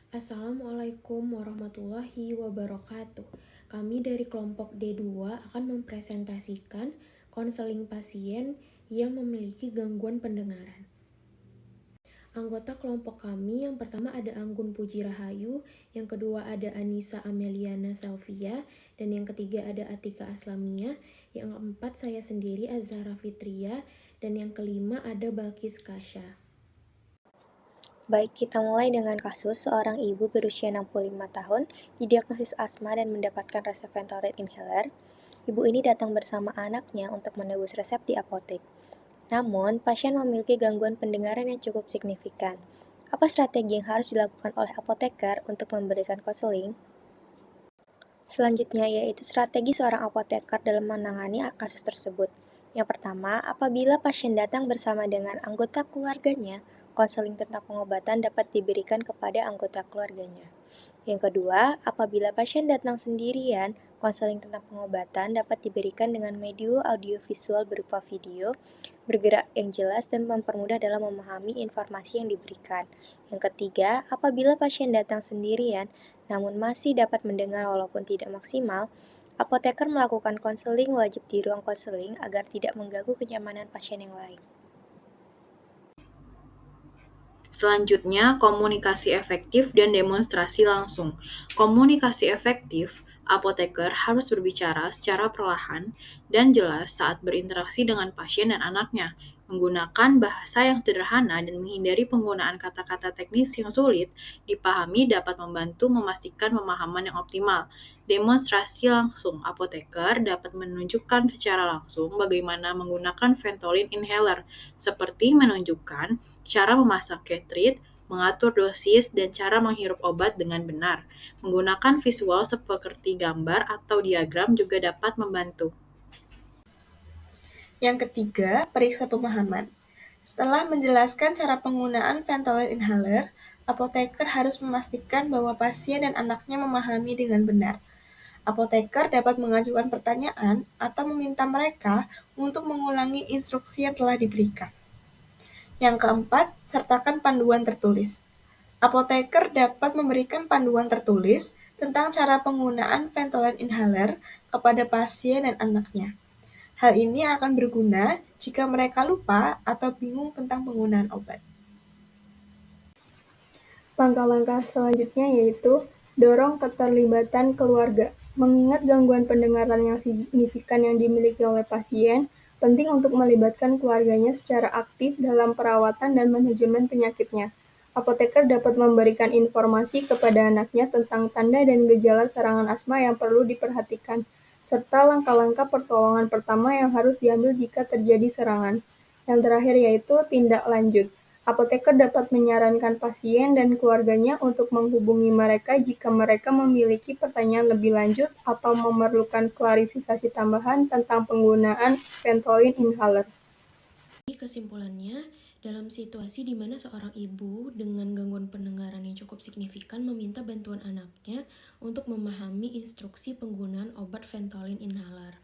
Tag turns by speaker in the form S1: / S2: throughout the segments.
S1: Assalamualaikum warahmatullahi wabarakatuh. Kami dari kelompok D2 akan mempresentasikan konseling pasien yang memiliki gangguan pendengaran. Anggota kelompok kami yang pertama ada Anggun Puji Rahayu, yang kedua ada Anissa Ameliana Selvia, dan yang ketiga ada Atika Aslamia, yang keempat saya sendiri Azhara Fitria, dan yang kelima ada Balkis Kasha.
S2: Baik, kita mulai dengan kasus seorang ibu berusia 65 tahun didiagnosis asma dan mendapatkan resep Ventolin inhaler. Ibu ini datang bersama anaknya untuk menebus resep di apotek. Namun, pasien memiliki gangguan pendengaran yang cukup signifikan. Apa strategi yang harus dilakukan oleh apoteker untuk memberikan konseling? Selanjutnya yaitu strategi seorang apoteker dalam menangani kasus tersebut. Yang pertama, apabila pasien datang bersama dengan anggota keluarganya, konseling tentang pengobatan dapat diberikan kepada anggota keluarganya. Yang kedua, apabila pasien datang sendirian, konseling tentang pengobatan dapat diberikan dengan media audiovisual berupa video, bergerak yang jelas dan mempermudah dalam memahami informasi yang diberikan. Yang ketiga, apabila pasien datang sendirian, namun masih dapat mendengar walaupun tidak maksimal, apoteker melakukan konseling wajib di ruang konseling agar tidak mengganggu kenyamanan pasien yang lain.
S3: Selanjutnya, komunikasi efektif dan demonstrasi langsung. Komunikasi efektif, apoteker harus berbicara secara perlahan dan jelas saat berinteraksi dengan pasien dan anaknya, menggunakan bahasa yang sederhana dan menghindari penggunaan kata-kata teknis yang sulit dipahami dapat membantu memastikan pemahaman yang optimal. Demonstrasi langsung, apoteker dapat menunjukkan secara langsung bagaimana menggunakan Ventolin inhaler, seperti menunjukkan cara memasang cartridge, mengatur dosis, dan cara menghirup obat dengan benar. Menggunakan visual seperti gambar atau diagram juga dapat membantu.
S4: Yang ketiga, periksa pemahaman. Setelah menjelaskan cara penggunaan Ventolin inhaler, apoteker harus memastikan bahwa pasien dan anaknya memahami dengan benar. Apoteker dapat mengajukan pertanyaan atau meminta mereka untuk mengulangi instruksi yang telah diberikan. Yang keempat, sertakan panduan tertulis. Apoteker dapat memberikan panduan tertulis tentang cara penggunaan Ventolin inhaler kepada pasien dan anaknya. Hal ini akan berguna jika mereka lupa atau bingung tentang penggunaan obat.
S5: Langkah-langkah selanjutnya yaitu dorong keterlibatan keluarga. Mengingat gangguan pendengaran yang signifikan yang dimiliki oleh pasien, penting untuk melibatkan keluarganya secara aktif dalam perawatan dan manajemen penyakitnya. Apoteker dapat memberikan informasi kepada anaknya tentang tanda dan gejala serangan asma yang perlu diperhatikan, serta langkah-langkah pertolongan pertama yang harus diambil jika terjadi serangan. Yang terakhir yaitu tindak lanjut. Apoteker dapat menyarankan pasien dan keluarganya untuk menghubungi mereka jika mereka memiliki pertanyaan lebih lanjut atau memerlukan klarifikasi tambahan tentang penggunaan Ventolin inhaler.
S1: Kesimpulannya, dalam situasi di mana seorang ibu dengan gangguan pendengaran yang cukup signifikan meminta bantuan anaknya untuk memahami instruksi penggunaan obat Ventolin inhaler,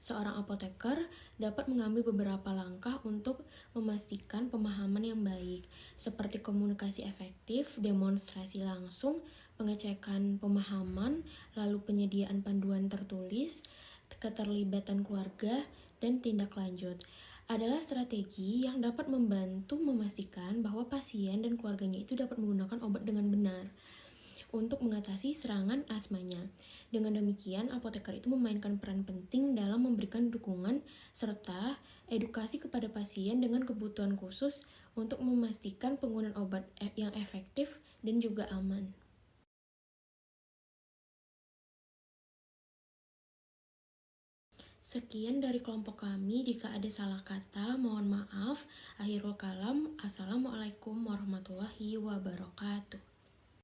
S1: seorang apoteker dapat mengambil beberapa langkah untuk memastikan pemahaman yang baik, seperti komunikasi efektif, demonstrasi langsung, pengecekan pemahaman, lalu penyediaan panduan tertulis, keterlibatan keluarga, dan tindak lanjut. Adalah strategi yang dapat membantu memastikan bahwa pasien dan keluarganya itu dapat menggunakan obat dengan benar untuk mengatasi serangan asmanya. Dengan demikian, apoteker itu memainkan peran penting dalam memberikan dukungan serta edukasi kepada pasien dengan kebutuhan khusus untuk memastikan penggunaan obat yang efektif dan juga aman. Sekian dari kelompok kami. Jika ada salah kata, mohon maaf. Akhirul kalam. Assalamualaikum warahmatullahi wabarakatuh.